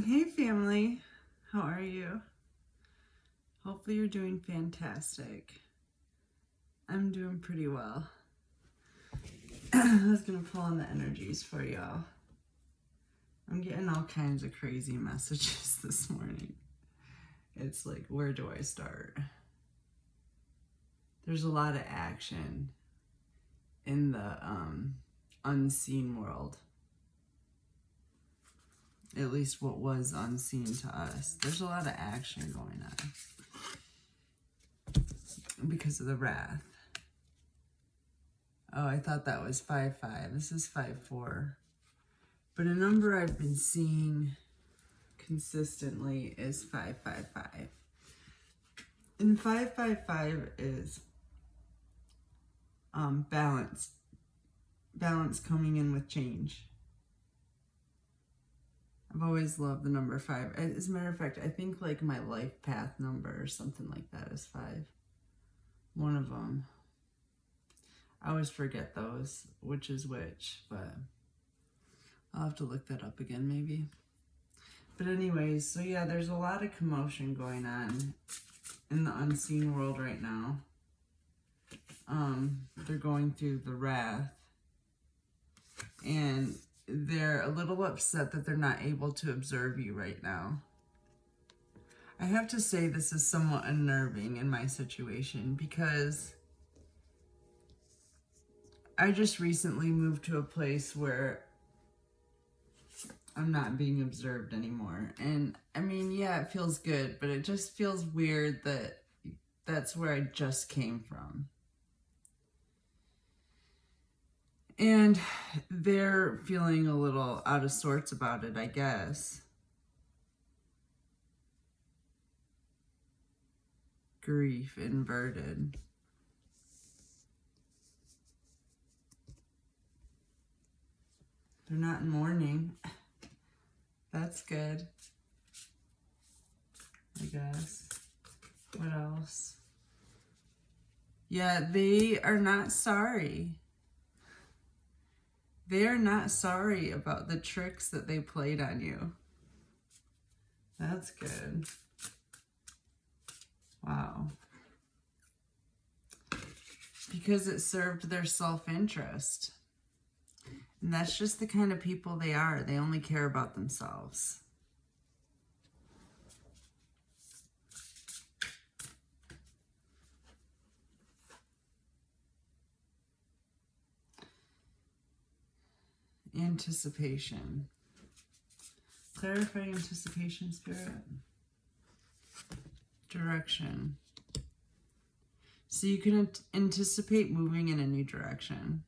Hey family, how are you? Hopefully you're doing fantastic. I'm doing pretty well. I was gonna pull on the energies for y'all. I'm getting all kinds of crazy messages this morning. It's like, where do I start? There's a lot of action in the unseen world. At least what was unseen to us. There's a lot of action going on because of the wrath. Oh, I thought that was 5-5. This is 5-4. But a number I've been seeing consistently is 5-5-5. And 5-5-5 is balance. Balance coming in with change. I've always loved the number 5. As a matter of fact, I think like my life path number or something like that is 5. One of them. I always forget those, which is which, but I'll have to look that up again maybe. But anyways, so yeah, there's a lot of commotion going on in the unseen world right now. They're going through the wrath, and they're a little upset that they're not able to observe you right now. I have to say this is somewhat unnerving in my situation because I just recently moved to a place where I'm not being observed anymore. And I mean, yeah, it feels good, but it just feels weird that that's where I just came from. And they're feeling a little out of sorts about it, I guess. Grief inverted. They're not in mourning. That's good, I guess. What else? Yeah, they are not sorry. They are not sorry about the tricks that they played on you. That's good. Wow. Because it served their self-interest. And that's just the kind of people they are. They only care about themselves. Anticipation. Clarify anticipation, Spirit. Direction. So you can anticipate moving in a new direction.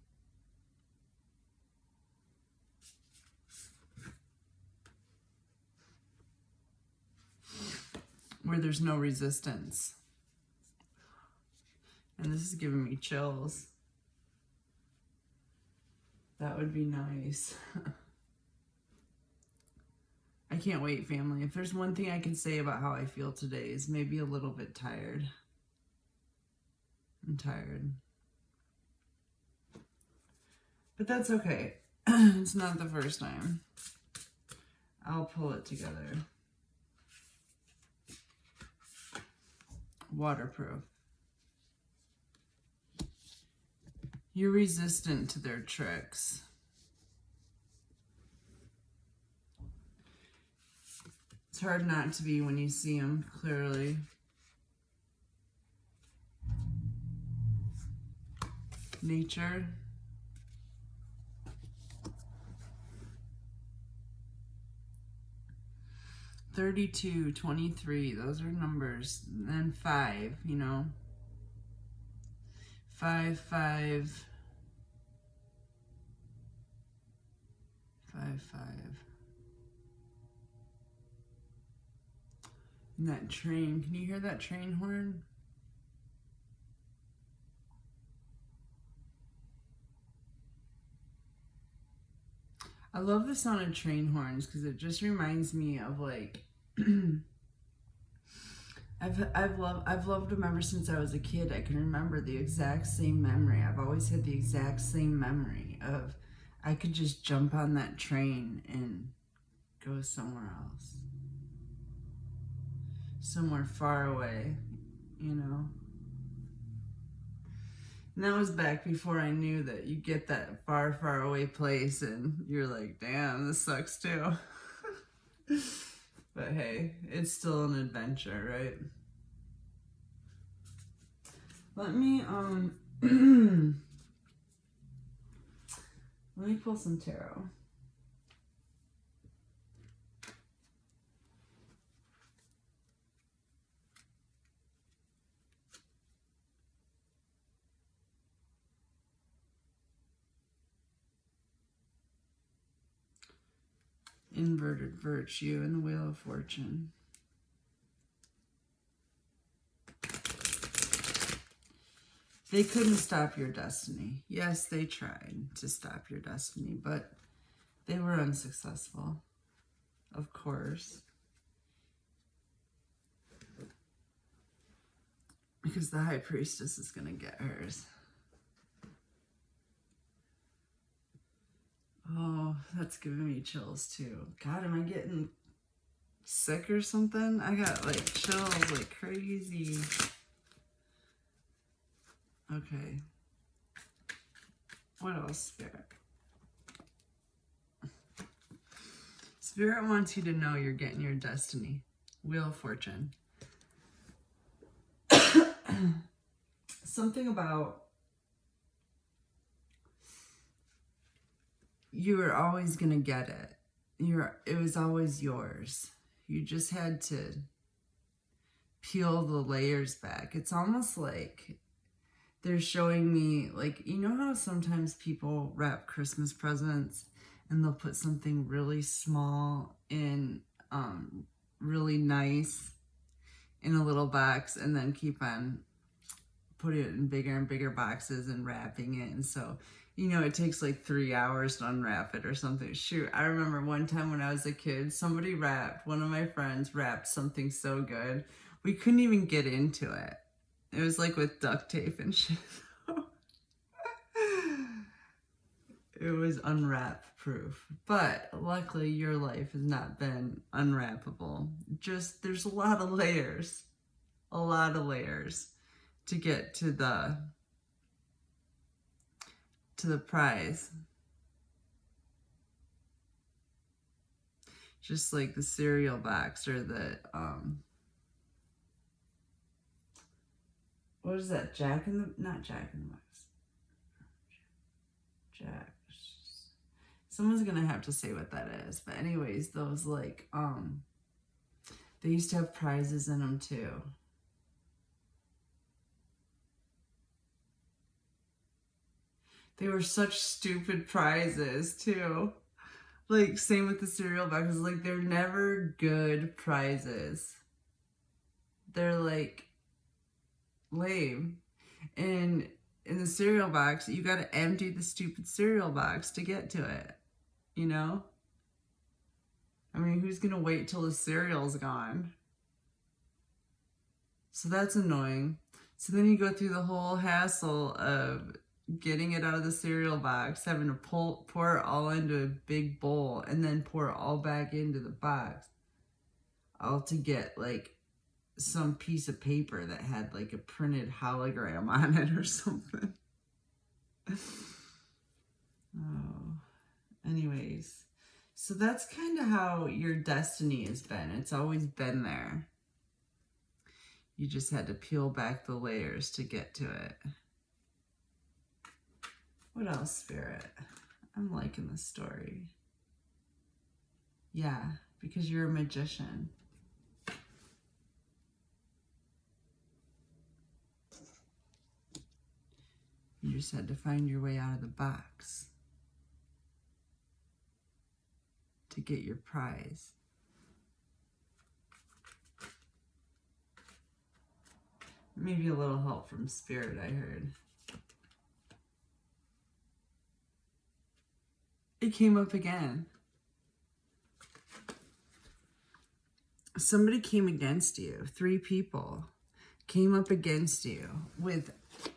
Where there's no resistance. And this is giving me chills. That would be nice. I can't wait, family. If there's one thing I can say about how I feel today is maybe a little bit tired. I'm tired. But that's okay. It's not the first time. I'll pull it together. Waterproof. You're resistant to their tricks. It's hard not to be when you see them clearly. Nature. $32, $23, those are numbers. And then 5, you know. 5, 5. 5, 5. And that train, can you hear that train horn? I love the sound of train horns because it just reminds me of like I've loved them ever since I was a kid. I can remember the exact same memory. I've always had the exact same memory of I could just jump on that train and go somewhere else. Somewhere far away, you know? And that was back before I knew that you get that far, far away place and you're like, damn, this sucks too. But hey, it's still an adventure, right? Let me, let me pull some tarot. Inverted virtue and the Wheel of Fortune. They couldn't stop your destiny. Yes, they tried to stop your destiny, but they were unsuccessful, of course. Because the High Priestess is going to get hers. Oh, that's giving me chills too. God, am I getting sick or something? I got like chills like crazy. Okay. What else, Spirit? Spirit wants you to know you're getting your destiny. Wheel of Fortune. Something about you were always going to get it. It was always yours. You just had to peel the layers back. It's almost like they're showing me, like, you know how sometimes people wrap Christmas presents and they'll put something really small in, really nice in a little box and then keep on putting it in bigger and bigger boxes and wrapping it. And so, you know, it takes like 3 hours to unwrap it or something. Shoot, I remember one time when I was a kid, one of my friends wrapped something so good, we couldn't even get into it. It was like with duct tape and shit. It was unwrap proof. But luckily your life has not been unwrappable. Just, there's a lot of layers. A lot of layers to get to the prize. Just like the cereal box or the, what is that? Not Jack in the Box. Jack. Someone's gonna have to say what that is. But anyways, those like, they used to have prizes in them too. They were such stupid prizes too. Like, same with the cereal boxes. Like, they're never good prizes. They're like lame. And in the cereal box, you got to empty the stupid cereal box to get to it. You know? I mean, who's going to wait till the cereal's gone? So that's annoying. So then you go through the whole hassle of getting it out of the cereal box, having to pour it all into a big bowl, and then pour it all back into the box. All to get like some piece of paper that had like a printed hologram on it or something. Oh, anyways. So that's kind of how your destiny has been. It's always been there. You just had to peel back the layers to get to it. What else, Spirit? I'm liking this story. Yeah, because you're a magician. You just had to find your way out of the box to get your prize. Maybe a little help from Spirit, I heard. It came up again. Somebody came against you. 3 people came up against you with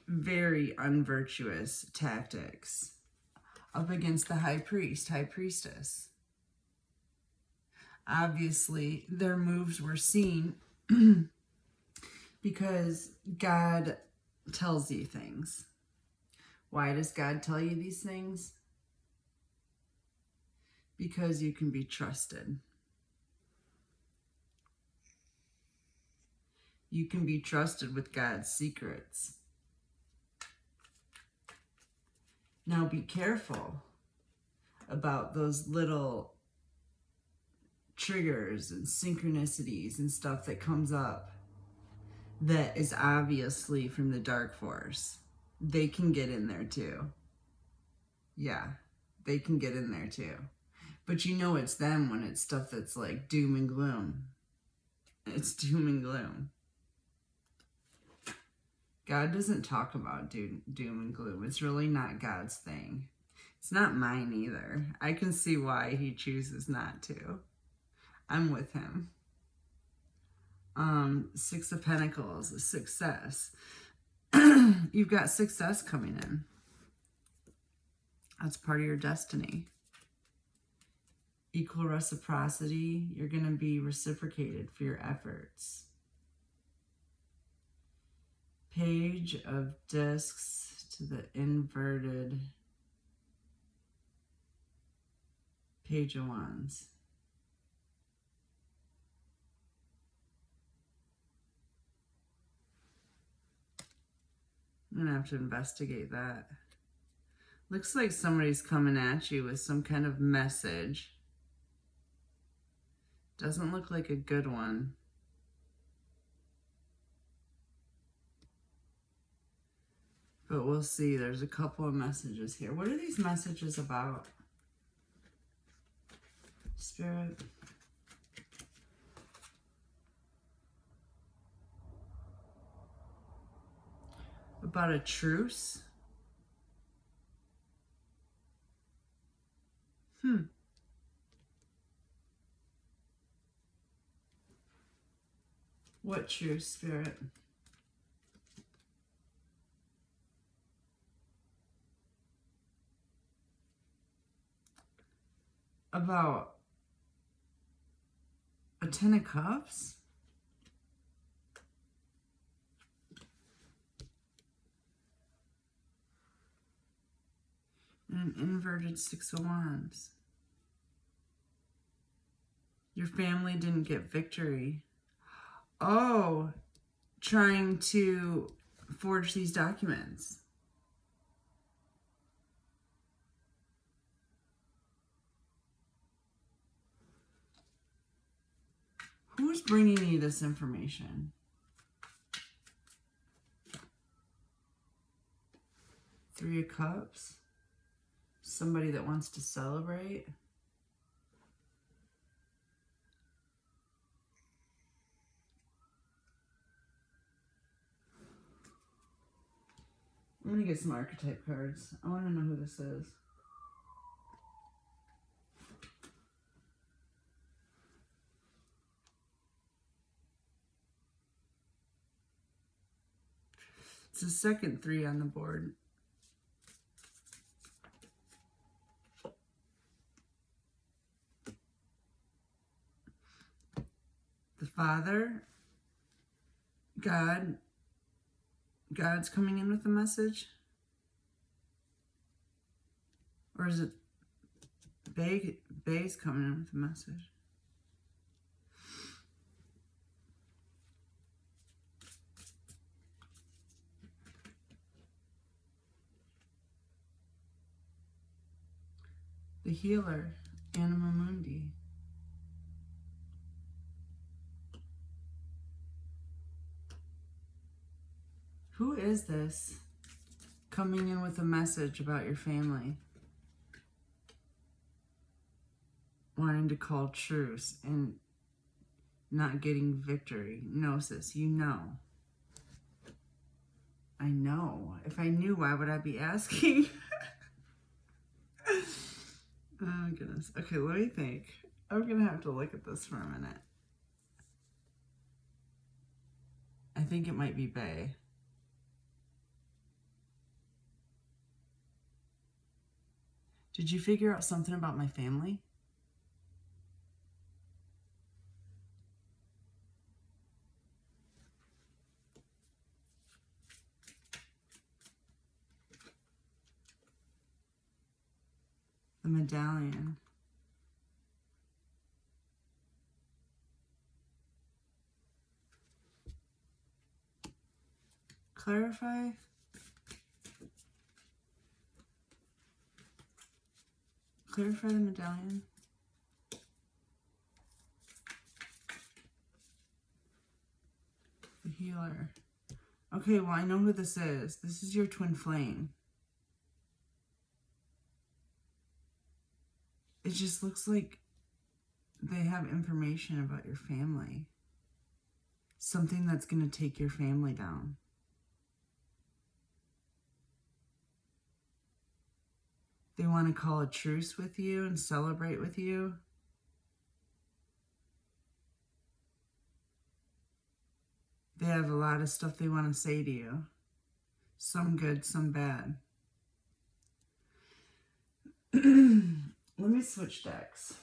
very unvirtuous tactics. Up against the high priest, high priestess. Obviously, their moves were seen because God tells you things. Why does God tell you these things? Because you can be trusted. You can be trusted with God's secrets. Now be careful about those little triggers and synchronicities and stuff that comes up that is obviously from the dark force. They can get in there too. Yeah, they can get in there too. But you know it's them when it's stuff that's like doom and gloom. It's doom and gloom. God doesn't talk about doom and gloom. It's really not God's thing. It's not mine either. I can see why he chooses not to. I'm with him. Six of Pentacles, success. You've got success coming in. That's part of your destiny. Equal reciprocity. You're going to be reciprocated for your efforts. Page of Discs to the inverted Page of Wands. I'm going to have to investigate that. Looks like somebody's coming at you with some kind of message. Doesn't look like a good one. But we'll see. There's a couple of messages here. What are these messages about? Spirit. About a truce? What truce, Spirit? About a 10 of Cups? And an inverted 6 of Wands. Your family didn't get victory. Oh, trying to forge these documents. Who's bringing you this information? Three of Cups. Somebody that wants to celebrate. I'm going to get some archetype cards. I want to know who this is. It's the second 3 on the board. The Father, God. God's coming in with a message? Or is it Bay's coming in with a message? The Healer, Anima Mundi. Who is this coming in with a message about your family? Wanting to call truce and not getting victory. No, sis, you know. I know. If I knew, why would I be asking? Oh, goodness. Okay, let me think. I'm going to have to look at this for a minute. I think it might be Bay. Did you figure out something about my family? The medallion. Clarify. Clarify the medallion. The healer. Okay, well, I know who this is. This is your twin flame. It just looks like they have information about your family. Something that's going to take your family down. They want to call a truce with you and celebrate with you. They have a lot of stuff they want to say to you. Some good, some bad. Let me switch decks.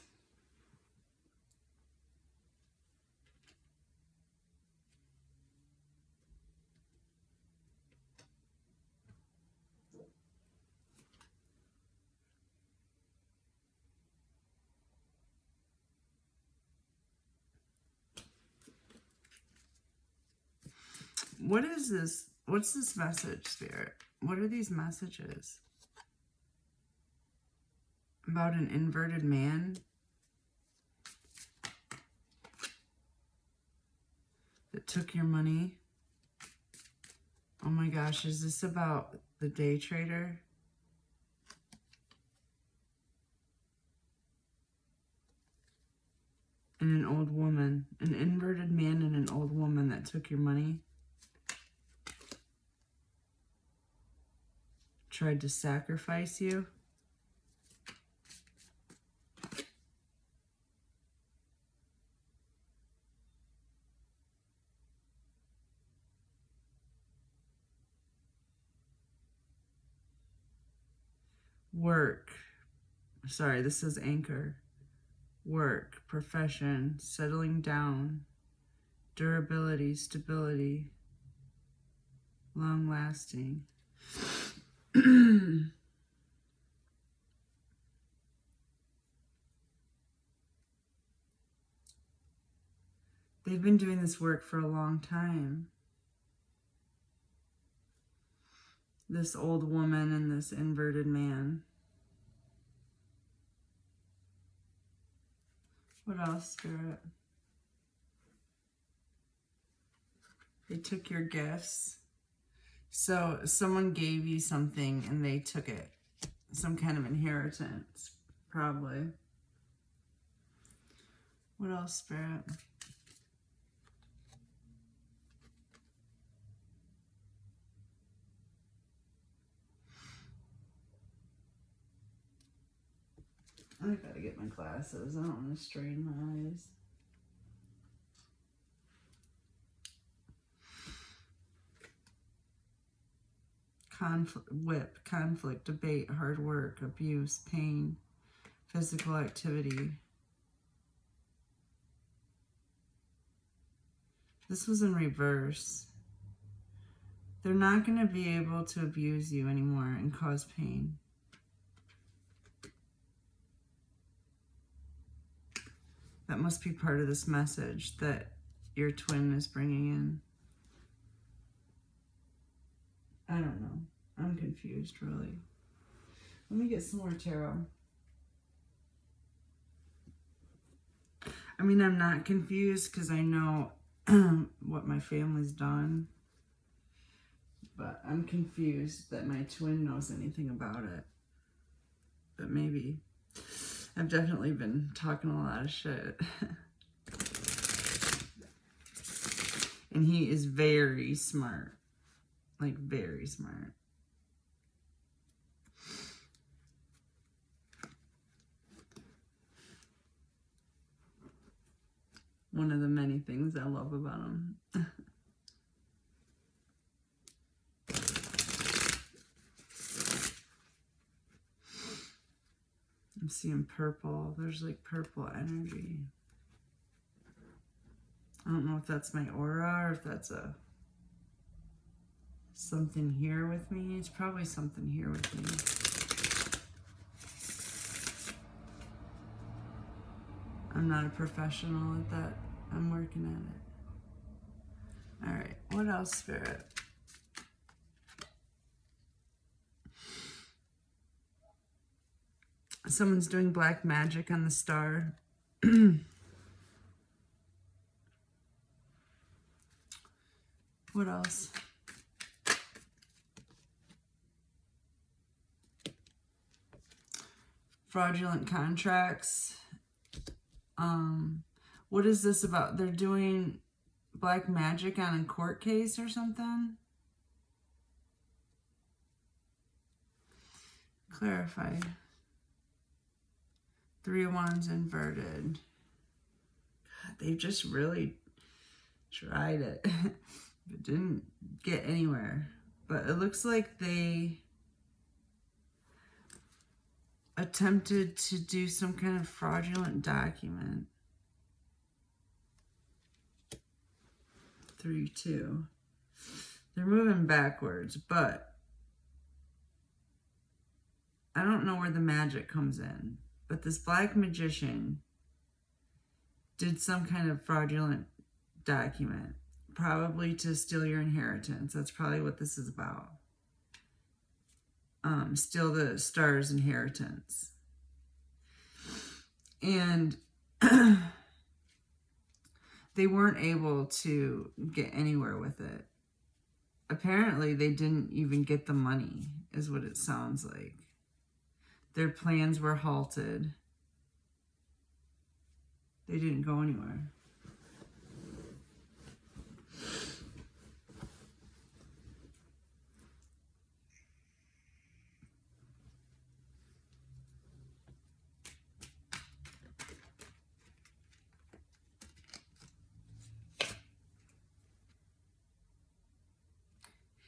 What is this? What's this message, Spirit? What are these messages? About an inverted man that took your money? Oh my gosh, is this about the day trader? And an old woman, an inverted man and an old woman that took your money? Tried to sacrifice you? Work. Sorry, this is anchor. Work, profession, settling down, durability, stability, long lasting. They've been doing this work for a long time. This old woman and this inverted man. What else, Spirit? They took your gifts. So someone gave you something and they took it. Some kind of inheritance, probably. What else, Spirit? I gotta get my glasses. I don't want to strain my eyes. Conflict, debate, hard work, abuse, pain, physical activity. This was in reverse. They're not going to be able to abuse you anymore and cause pain. That must be part of this message that your twin is bringing in. I don't know. I'm confused, really. Let me get some more tarot. I mean, I'm not confused because I know what my family's done. But I'm confused that my twin knows anything about it. But maybe. I've definitely been talking a lot of shit. And he is very smart. Like, very smart. One of the many things I love about him. I'm seeing purple. There's like purple energy. I don't know if that's my aura or if that's something here with me. It's probably something here with me. I'm not a professional at that. I'm working at it. All right, what else, Spirit? Someone's doing black magic on the star. What else? Fraudulent contracts. What is this about? They're doing black magic on a court case or something? Clarify. 3 of Wands inverted. God, they just really tried it. But didn't get anywhere. But it looks like they attempted to do some kind of fraudulent document. 3-2. They're moving backwards, but I don't know where the magic comes in. But this black magician did some kind of fraudulent document, probably to steal your inheritance. That's probably what this is about. Steal the star's inheritance. And they weren't able to get anywhere with it. Apparently, they didn't even get the money, is what it sounds like. Their plans were halted. They didn't go anywhere.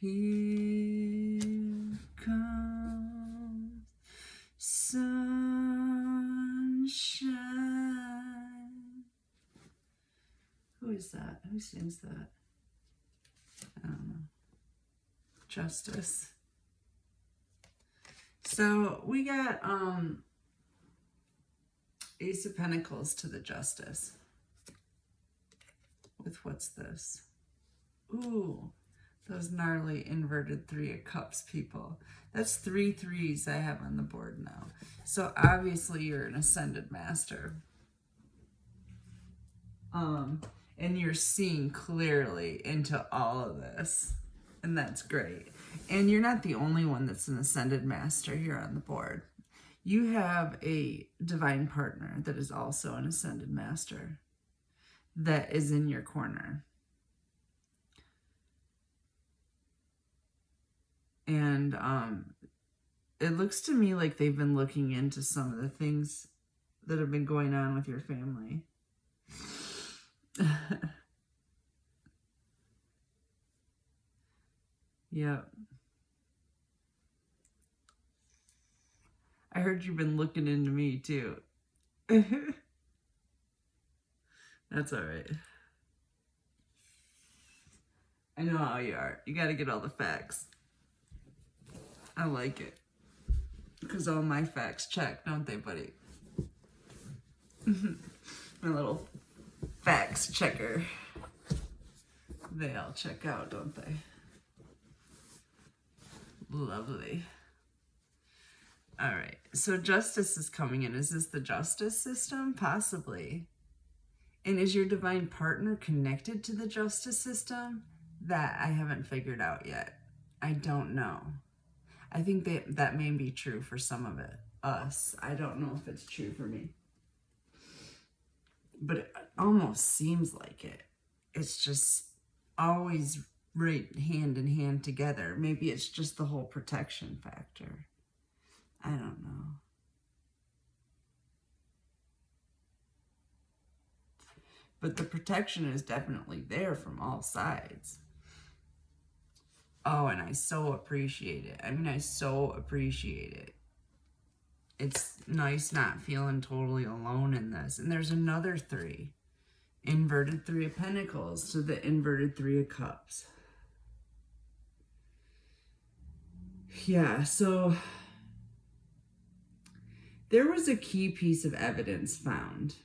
Here comes sunshine. Who is that? Who sings that? I don't know. Justice. So we got Ace of Pentacles to the Justice. With what's this? Ooh. Those gnarly inverted 3 of Cups people. That's 3 3s I have on the board now. So obviously you're an Ascended Master. And you're seeing clearly into all of this. And that's great. And you're not the only one that's an Ascended Master here on the board. You have a divine partner that is also an Ascended Master that is in your corner. And it looks to me like they've been looking into some of the things that have been going on with your family. Yep. I heard you've been looking into me too. That's all right. I know how you are. You got to get all the facts. I like it. Because all my facts check, don't they, buddy? My little facts checker. They all check out, don't they? Lovely. All right. So justice is coming in. Is this the justice system? Possibly. And is your divine partner connected to the justice system? That I haven't figured out yet. I don't know. I think that may be true for some of us. I don't know if it's true for me. But it almost seems like it. It's just always right hand in hand together. Maybe it's just the whole protection factor. I don't know. But the protection is definitely there from all sides. Oh, and I so appreciate it. I mean, I so appreciate it. It's nice not feeling totally alone in this. And there's another 3. Inverted 3 of Pentacles to the inverted 3 of Cups. Yeah, so there was a key piece of evidence found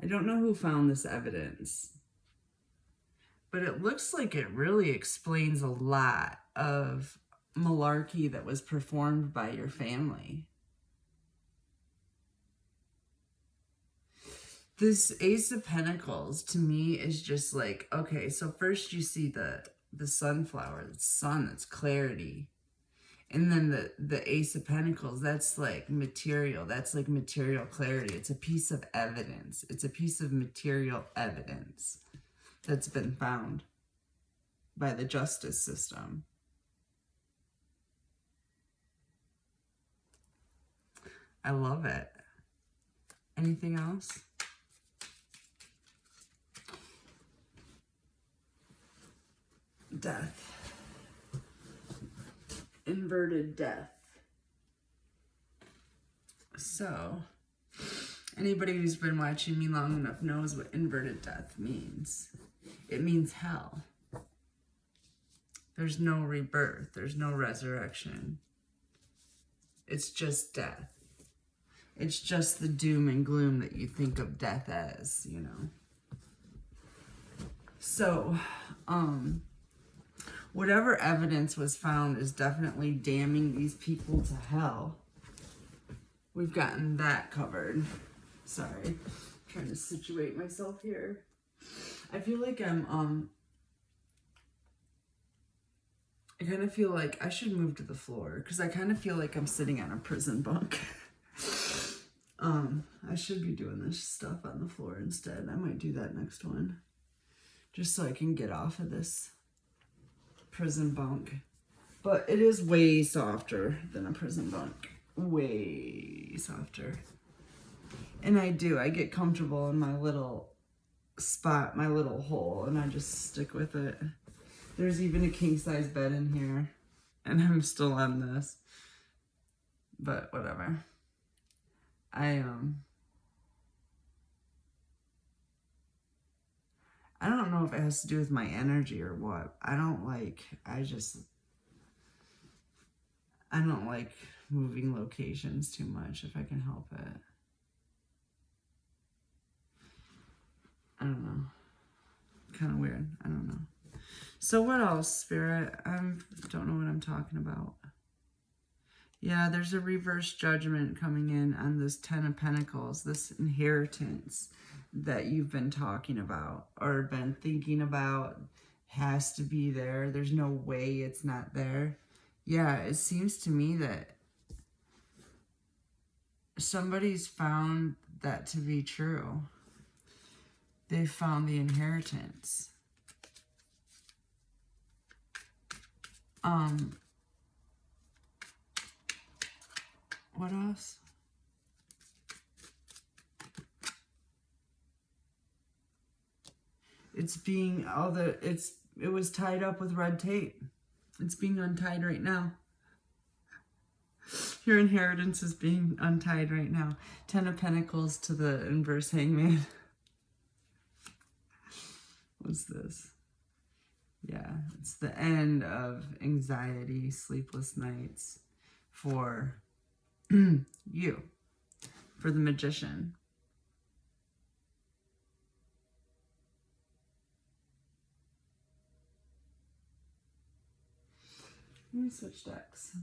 I don't know who found this evidence, but it looks like it really explains a lot of malarkey that was performed by your family. This Ace of Pentacles to me is just like, okay, so first you see the sunflower, the sun, that's clarity. And then the Ace of Pentacles, that's like material. That's like material clarity. It's a piece of evidence. It's a piece of material evidence that's been found by the justice system. I love it. Anything else? Death. Inverted death. So, anybody who's been watching me long enough knows what inverted death means. It means hell. There's no rebirth. There's no resurrection. It's just death. It's just the doom and gloom that you think of death as, you know. So, whatever evidence was found is definitely damning these people to hell. We've gotten that covered. Sorry, I'm trying to situate myself here. I feel like I kind of feel like I should move to the floor because I kind of feel like I'm sitting on a prison bunk. I should be doing this stuff on the floor instead. I might do that next one. Just so I can get off of this prison bunk. But it is way softer than a prison bunk. Way softer. And I get comfortable in my little spot, my little hole, and I just stick with it. There's even a king-size bed in here, and I'm still on this. But whatever. I don't know if it has to do with my energy or what. I don't like moving locations too much if I can help it. I don't know. Kind of weird. I don't know. So what else, Spirit? I don't know what I'm talking about. Yeah, there's a reverse judgment coming in on this Ten of Pentacles, this inheritance that you've been talking about or been thinking about has to be there. There's no way it's not there. Yeah, it seems to me that somebody's found that to be true. They found the inheritance. What else? It was tied up with red tape. It's being untied right now. Your inheritance is being untied right now. Ten of Pentacles to the inverse Hangman. What's this? Yeah, it's the end of anxiety, sleepless nights for you, for the Magician. Let me switch decks.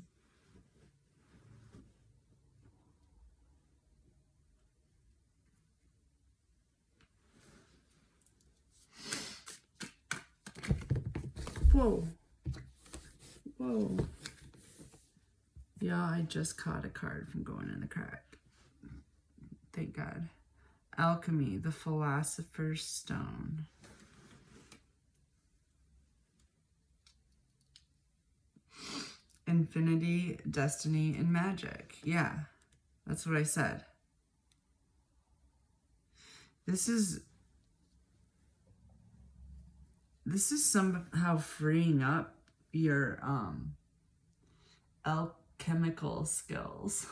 Whoa. Whoa. Yeah, I just caught a card from going in the crack. Thank God. Alchemy, the Philosopher's Stone. Infinity, destiny, and magic. Yeah, that's what I said. This is somehow freeing up your alchemical skills.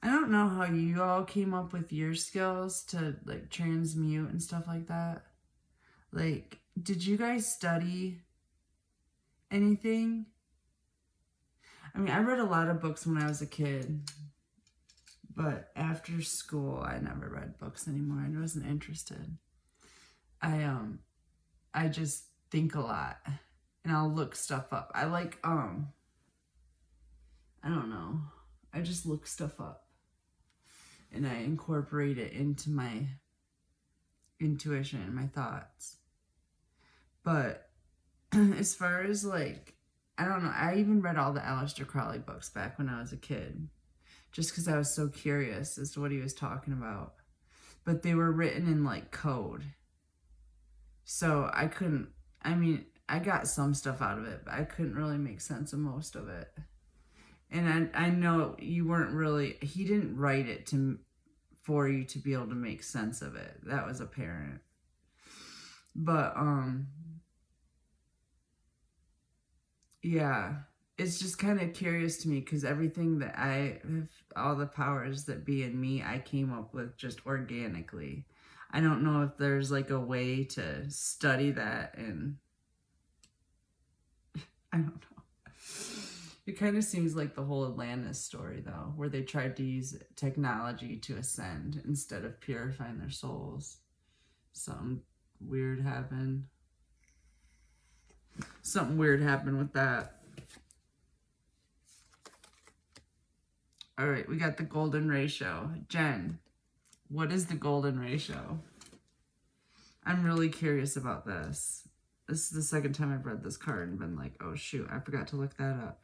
I don't know how you all came up with your skills to like transmute and stuff like that. Like, did you guys study anything? I mean, I read a lot of books when I was a kid. But after school, I never read books anymore. I wasn't interested. I just think a lot, and I'll look stuff up. I like I don't know. I just look stuff up, and I incorporate it into my intuition and my thoughts. But as far as like, I don't know, I even read all the Aleister Crowley books back when I was a kid, just because I was so curious as to what he was talking about. But they were written in like code. So I couldn't, I mean, I got some stuff out of it, but I couldn't really make sense of most of it. And I know you weren't really, he didn't write it for you to be able to make sense of it. That was apparent. But, yeah, it's just kind of curious to me because everything that I have, all the powers that be in me, I came up with just organically. I don't know if there's like a way to study that, and I don't know. It kind of seems like the whole Atlantis story, though, where they tried to use technology to ascend instead of purifying their souls. Something weird happened. Something weird happened with that. All right, we got the golden ratio. Jen, what is the golden ratio? I'm really curious about this. This is the second time I've read this card and been like, oh shoot, I forgot to look that up.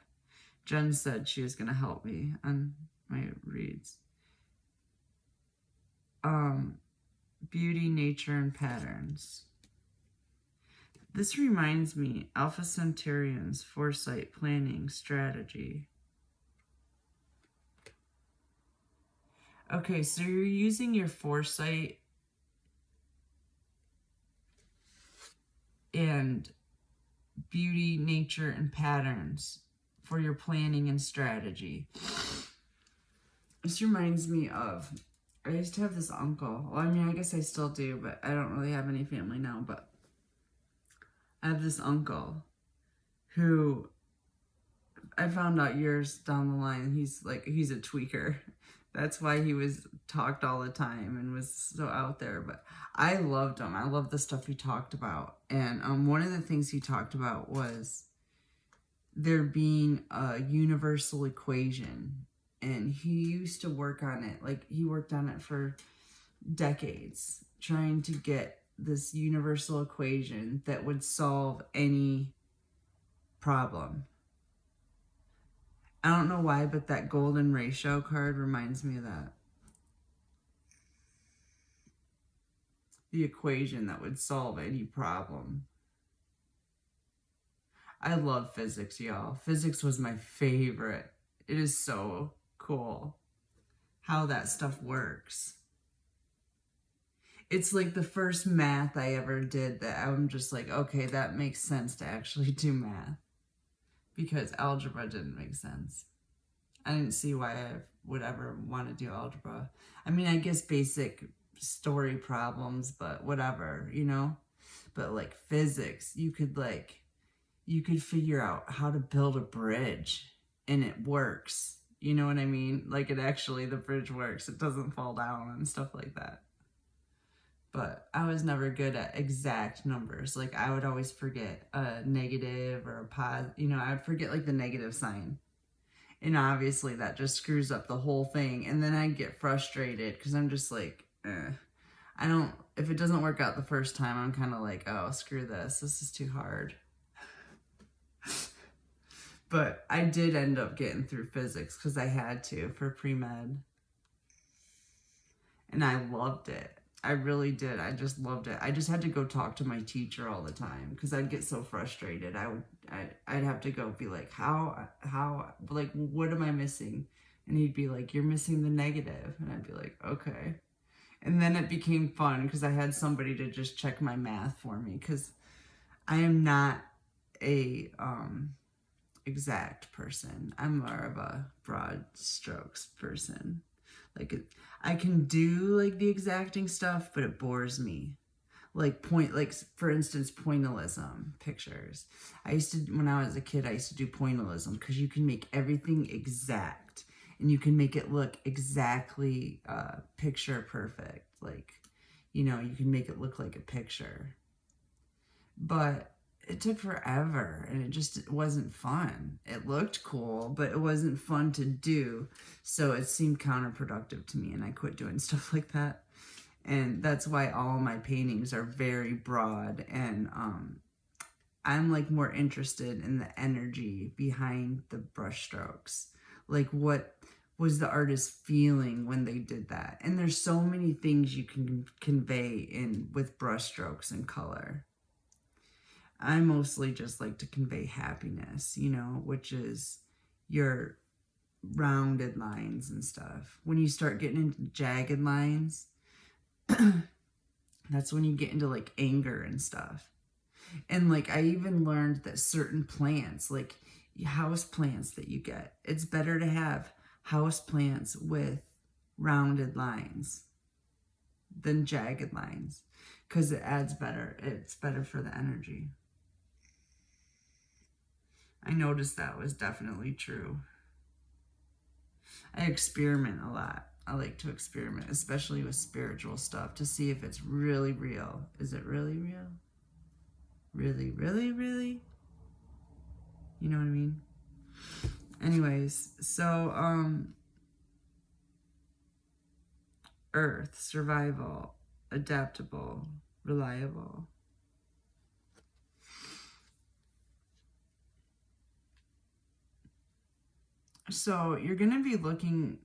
Jen said she was going to help me on my reads. Beauty, nature, and patterns. This reminds me, Alpha Centaurians, foresight, planning, strategy. Okay, so you're using your foresight and beauty, nature, and patterns for your planning and strategy. This reminds me of, I used to have this uncle. Well, I mean, I guess I still do, but I don't really have any family now, but I have this uncle who I found out years down the line, he's a tweaker. That's why he was talked all the time and was so out there. But I loved him. I loved the stuff he talked about. And one of the things he talked about was there being a universal equation. And he used to work on it. Like, he worked on it for decades, trying to get this universal equation that would solve any problem. I don't know why, but that golden ratio card reminds me of that. The equation that would solve any problem. I love physics, y'all. Physics was my favorite. It is so cool how that stuff works. It's like the first math I ever did that I'm just like, okay, that makes sense to actually do math. Because algebra didn't make sense. I didn't see why I would ever want to do algebra. I mean, I guess basic story problems, but whatever, you know? But like physics, you could figure out how to build a bridge and it works. You know what I mean? Like, it actually, the bridge works. It doesn't fall down and stuff like that. But I was never good at exact numbers. Like, I would always forget a negative or a positive. You know, I would forget, like, the negative sign. And obviously, that just screws up the whole thing. And then I'd get frustrated because I'm just like, if it doesn't work out the first time, I'm kind of like, oh, screw this. This is too hard. But I did end up getting through physics because I had to for pre-med. And I loved it. I really did. I just loved it. I just had to go talk to my teacher all the time because I'd get so frustrated. I'd have to go be like, how, like, what am I missing? And he'd be like, you're missing the negative. And I'd be like, okay. And then it became fun because I had somebody to just check my math for me because I am not a exact person. I'm more of a broad strokes person. Like, I can do like the exacting stuff, but it bores me. Like for instance, pointillism pictures. When I was a kid, I used to do pointillism because you can make everything exact. and you can make it look exactly picture perfect. Like, you know, you can make it look like a picture. But it took forever, and it wasn't fun. It looked cool, but it wasn't fun to do. So it seemed counterproductive to me, and I quit doing stuff like that. And that's why all my paintings are very broad, and I'm like more interested in the energy behind the brush strokes. Like, what was the artist feeling when they did that? And there's so many things you can convey with brush strokes and color. I mostly just like to convey happiness, you know, which is your rounded lines and stuff. When you start getting into jagged lines, that's when you get into like anger and stuff. And like, I even learned that certain plants, like house plants that you get, it's better to have house plants with rounded lines than jagged lines, because it adds better. It's better for the energy. I noticed that was definitely true. I experiment a lot. I like to experiment, especially with spiritual stuff, to see if it's really real. Is it really real? Really, really, really? You know what I mean? Anyways, so, Earth, survival, adaptable, reliable. So you're going to be looking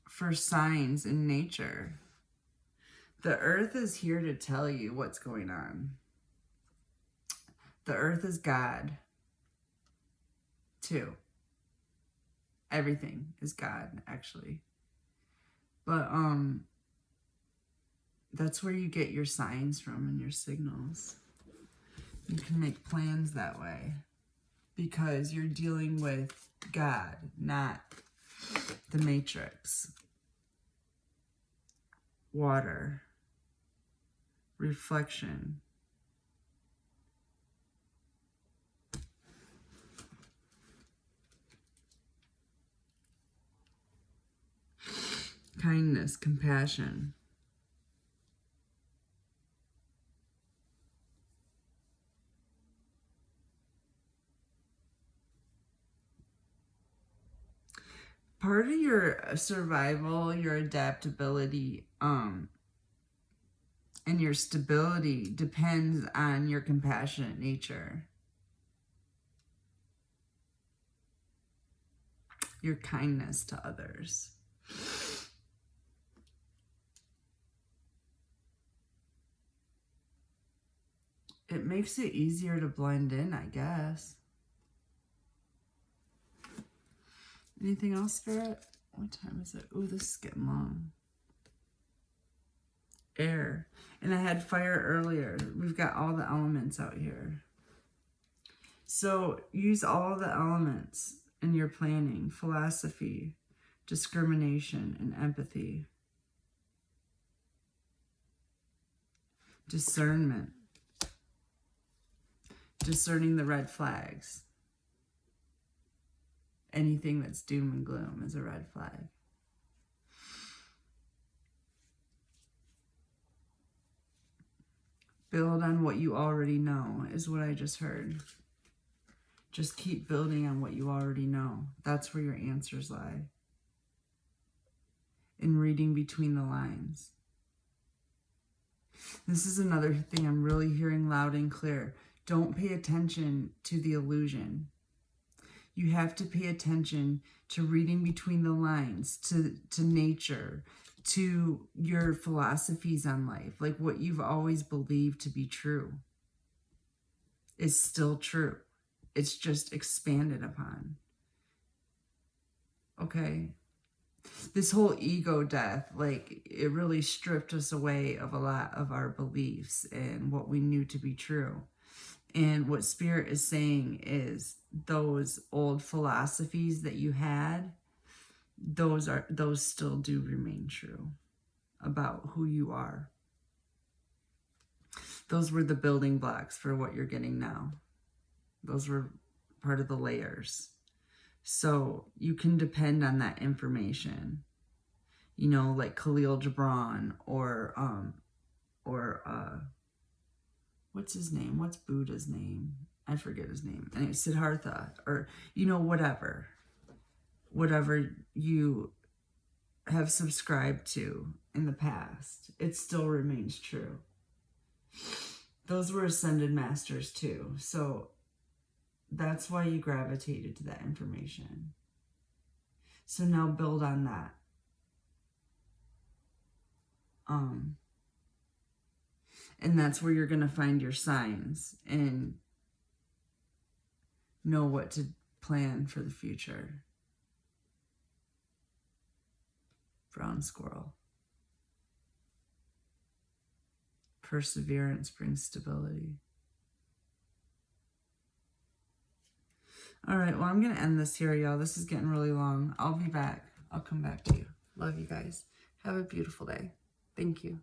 for signs in nature. The earth is here to tell you what's going on. The earth is God, too. Everything is God, actually. But that's where you get your signs from and your signals. You can make plans that way, because you're dealing with God, not the matrix. Water, reflection, kindness, compassion. Part of your survival, your adaptability, and your stability depends on your compassionate nature. Your kindness to others. It makes it easier to blend in, I guess. Anything else, Spirit? What time is it? Ooh, this is getting long. Air. And I had fire earlier. We've got all the elements out here. So use all the elements in your planning. Philosophy, discrimination, and empathy. Discernment. Discerning the red flags. Anything that's doom and gloom is a red flag. Build on what you already know is what I just heard. Just keep building on what you already know. That's where your answers lie. In reading between the lines. This is another thing I'm really hearing loud and clear. Don't pay attention to the illusion. You have to pay attention to reading between the lines, to nature, to your philosophies on life. Like what you've always believed to be true is still true. It's just expanded upon. Okay? This whole ego death, like, it really stripped us away of a lot of our beliefs and what we knew to be true. And what Spirit is saying is those old philosophies that you had, those still do remain true about who you are. Those were the building blocks for what you're getting now. Those were part of the layers. So you can depend on that information. You know, like Khalil Gibran or what's his name? What's Buddha's name? I forget his name. Anyway, Siddhartha, or, you know, whatever you have subscribed to in the past, it still remains true. Those were ascended masters too. So that's why you gravitated to that information. So now build on that. And that's where you're going to find your signs and know what to plan for the future. Brown squirrel. Perseverance brings stability. All right, well, I'm going to end this here, y'all. This is getting really long. I'll be back. I'll come back to you. Love you guys. Have a beautiful day. Thank you.